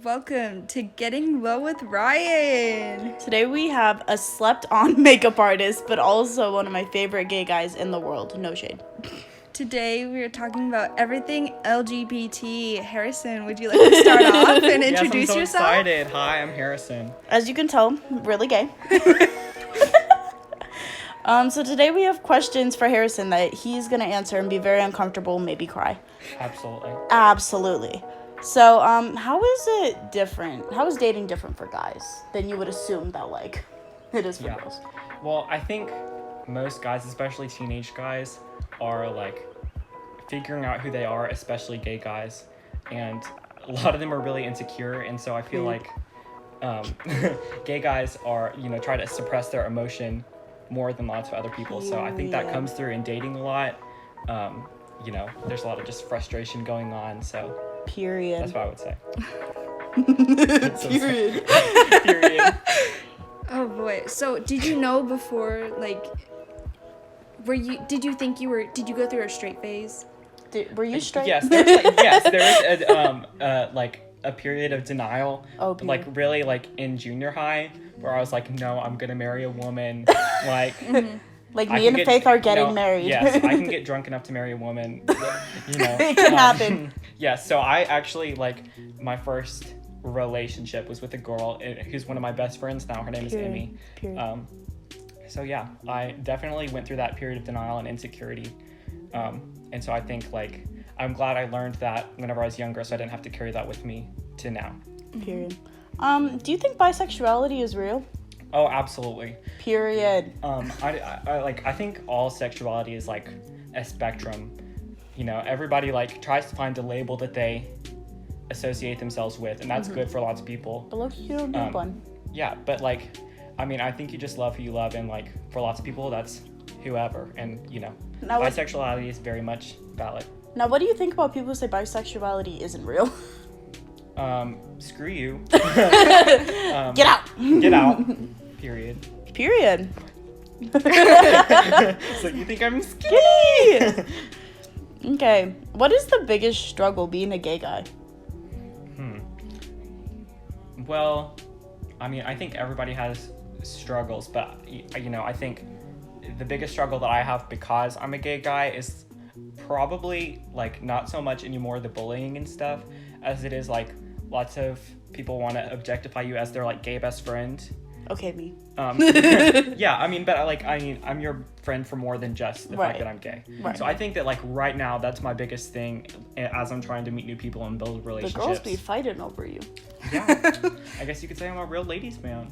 Welcome to Getting Low with Ryan. Today we have a slept-on makeup artist, but also one of my favorite gay guys in the world. No shade. Today we are talking about everything LGBT. Harrison, would you like to start off and introduce yes, I'm so yourself? excited. Hi, I'm Harrison. As you can tell, really gay. So today we have questions for Harrison that he's going to answer and be very uncomfortable, maybe cry. Absolutely. So, how is it different? How is dating different for guys than you would assume that, like, it is for girls? Well, I think most guys, especially teenage guys, are, like, figuring out who they are, especially gay guys. And a lot of them are really insecure, and so I feel like gay guys are, try to suppress their emotion more than lots of other people. So I think that comes through in dating a lot. There's a lot of just frustration going on, so... Period. That's what I would say. Period. Period. Oh boy. So did you know before, like, did you go through a straight phase? Were you straight? Yes, there is a period of denial. Oh, period. Like really like in junior high where I was like, no, I'm gonna marry a woman. Like Like me and Faith are getting married. Yes, I can get drunk enough to marry a woman. It can happen. Yeah, so I actually, like, my first relationship was with a girl who's one of my best friends now. Her name is Amy. Period. So yeah, I definitely went through that period of denial and insecurity. And so I think, like, I'm glad I learned that whenever I was younger, so I didn't have to carry that with me to now. Period. Do you think bisexuality is real? Oh, absolutely. Period. I think all sexuality is like a spectrum. Everybody like tries to find a label that they associate themselves with, and that's good for lots of people. But look, you don't need one. Yeah, but like, I mean, I think you just love who you love, and like for lots of people, that's whoever, and now, bisexuality is very much valid. Now, what do you think about people who say bisexuality isn't real? Screw you. Get out. Get out. Period. Period. So you think I'm skinny? Okay. What is the biggest struggle being a gay guy? Well, I mean, I think everybody has struggles, but I think the biggest struggle that I have because I'm a gay guy is probably like not so much anymore the bullying and stuff as it is like lots of people want to objectify you as their like gay best friend. Okay, me. Yeah, I mean, but I'm your friend for more than just the fact that I'm gay. Right. So I think that like right now that's my biggest thing as I'm trying to meet new people and build relationships. The girls be fighting over you. Yeah, I guess you could say I'm a real ladies' man.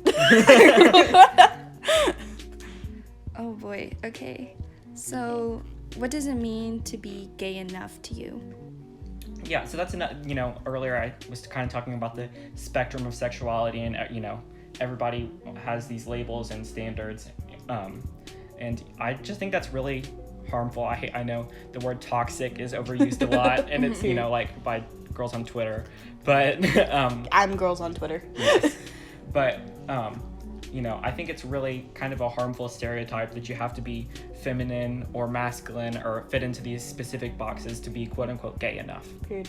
Oh boy. Okay. So what does it mean to be gay enough to you? Yeah, so that's earlier I was kind of talking about the spectrum of sexuality, and everybody has these labels and standards, and I just think that's really harmful. I know the word toxic is overused a lot, and it's like by girls on Twitter, but I'm girls on Twitter. Yes. But I think it's really kind of a harmful stereotype that you have to be feminine or masculine or fit into these specific boxes to be quote unquote gay enough. Period.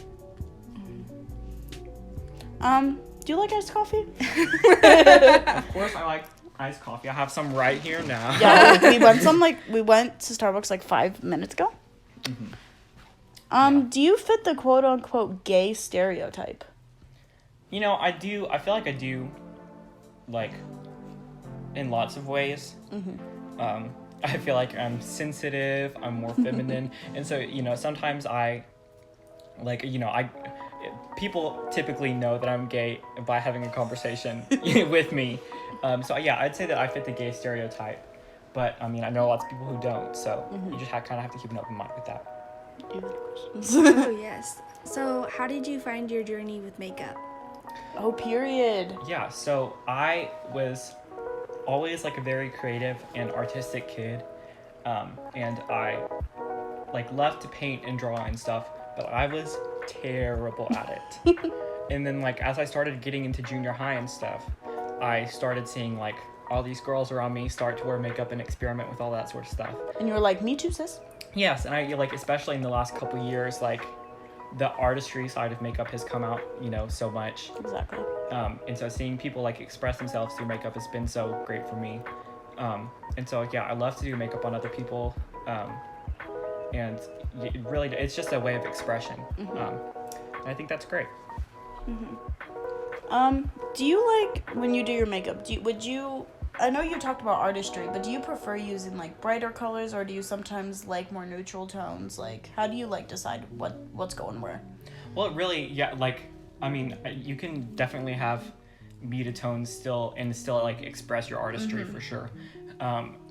Do you like iced coffee? Of course I like iced coffee. I have some right here now. Yeah, we went to Starbucks like 5 minutes ago. Mm-hmm. Do you fit the quote unquote gay stereotype? I do. I feel like I do, like, in lots of ways. Mm-hmm. I feel like I'm sensitive, I'm more feminine, and so, sometimes people typically know that I'm gay by having a conversation with me. So yeah, I'd say that I fit the gay stereotype, but I mean, I know lots of people who don't, so you just kind of have to keep an open mind with that. Oh yes. So how did you find your journey with makeup? Oh, period. Yeah, so I was always like a very creative and artistic kid, and I like loved to paint and draw and stuff, but I was terrible at it. And then like as I started getting into junior high and stuff, I started seeing like all these girls around me start to wear makeup and experiment with all that sort of stuff. And you were like, me too, sis. Yes, and I like especially in the last couple years, like the artistry side of makeup has come out, so much. Exactly. And so seeing people like express themselves through makeup has been so great for me. And so yeah, I love to do makeup on other people. And it really, it's just a way of expression. And I think that's great. Do you like, when you do your makeup, I know you talked about artistry, but do you prefer using like brighter colors, or do you sometimes like more neutral tones? Like, how do you like decide what's going where? Well, it really, yeah, like, I mean, you can definitely have muted tones still like express your artistry for sure.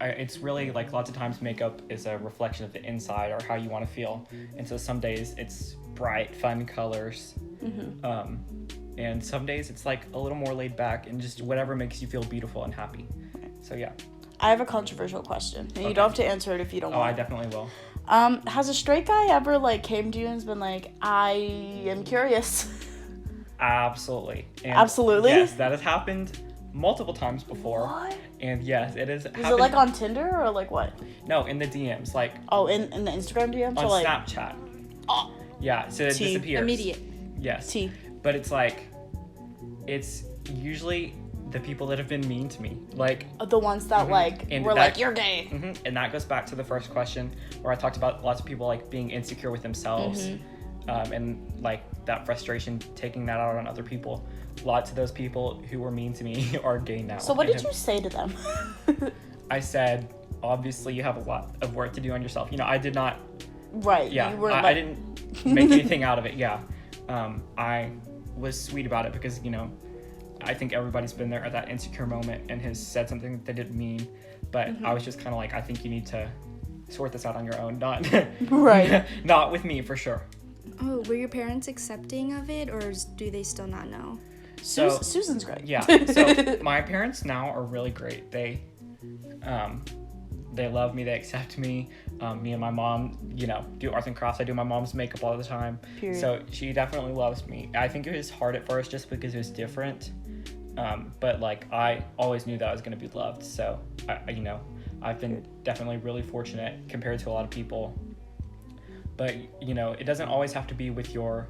It's really like lots of times makeup is a reflection of the inside or how you want to feel. And so some days it's bright, fun colors. And some days it's like a little more laid back and just whatever makes you feel beautiful and happy. So yeah. I have a controversial question. And you don't have to answer it if you don't want. I definitely will. Has a straight guy ever like came to you and been like, I am curious? Absolutely. And absolutely? Yes, that has happened multiple times before. What? And yes, it is. Is it like on Tinder or like what? No, in the DMs, like. Oh, in the Instagram DMs? On or like Snapchat. Oh. Yeah, so it disappears. Immediate. Yes. T. But it's like, it's usually the people that have been mean to me, like the ones that like and were that, like, you're gay. And that goes back to the first question where I talked about lots of people like being insecure with themselves, and like that frustration, taking that out on other people. Lots of those people who were mean to me are gay now. So what did you say to them? I said, obviously you have a lot of work to do on yourself. I did not. Right. Yeah. You were I didn't make anything out of it. Yeah. I was sweet about it because, I think everybody's been there at that insecure moment and has said something that they didn't mean. But I was just kind of like, I think you need to sort this out on your own, not right. not with me for sure. Oh, were your parents accepting of it, or do they still not know? So Susan's great. Yeah. So my parents now are really great. They love me. They accept me. Me and my mom, do arts and crafts. I do my mom's makeup all the time. Period. So she definitely loves me. I think it was hard at first just because it was different. But like I always knew that I was going to be loved. So I've been definitely really fortunate compared to a lot of people. But it doesn't always have to be with your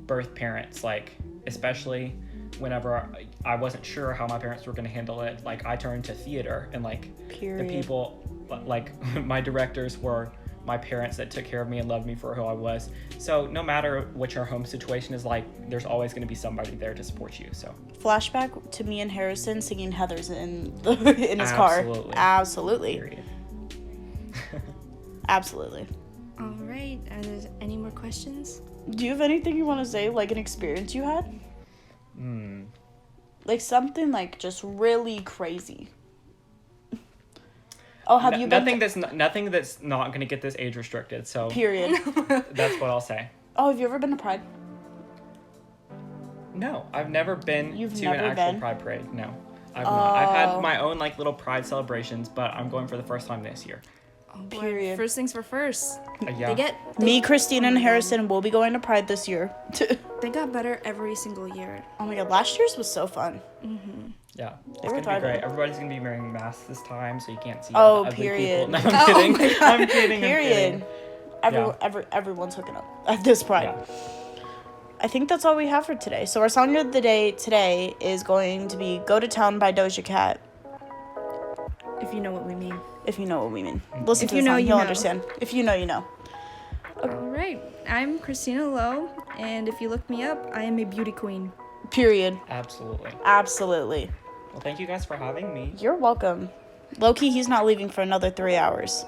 birth parents. Like especially whenever I wasn't sure how my parents were going to handle it, like I turned to theater and like Period. the people, like my directors were my parents that took care of me and loved me for who I was. So no matter what your home situation is like, there's always going to be somebody there to support you. So flashback to me and Harrison singing Heathers in his car. Absolutely. Period. Absolutely. All right. Are there any more questions? Do you have anything you want to say, like an experience you had? Like something like just really crazy. Oh, have you been nothing that's not going to get this age restricted. So period. That's what I'll say. Oh, have you ever been to Pride? No, I've never been You've to never an actual been? Pride parade. No, I've not. I've had my own like little Pride celebrations, but I'm going for the first time this year. Oh, boy. Period. First things for first. Yeah. Me, Christine, and Harrison will be going to Pride this year. They got better every single year. Oh my god, last year's was so fun. Yeah, it's were gonna be thriving. great. Everybody's gonna be wearing masks this time, so you can't see Oh, all the ugly period. people. No, I'm kidding. my God. I'm kidding. Period. Yeah. Everyone's hooking up at this Pride. Yeah. I think that's all we have for today. So our song of the day today is going to be "Go to Town" by Doja Cat. If you know what we mean. If you know what we mean. Listen If to you the know, song, you you'll know. understand. If you know, you know. All right. I'm Christina Lowe, and if you look me up, I am a beauty queen. Period. Absolutely. Absolutely. Well, thank you guys for having me. You're welcome. Low-key, he's not leaving for another 3 hours.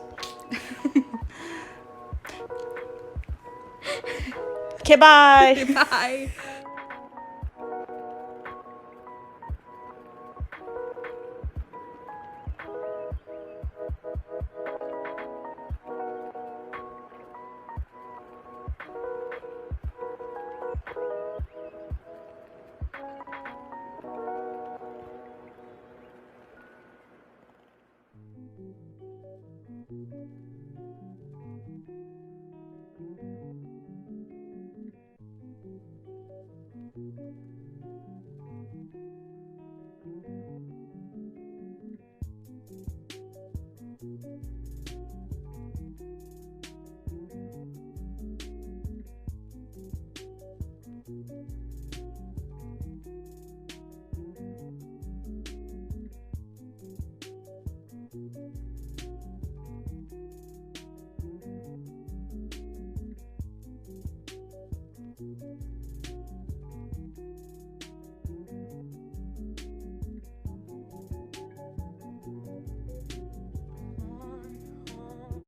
Okay, bye. Bye.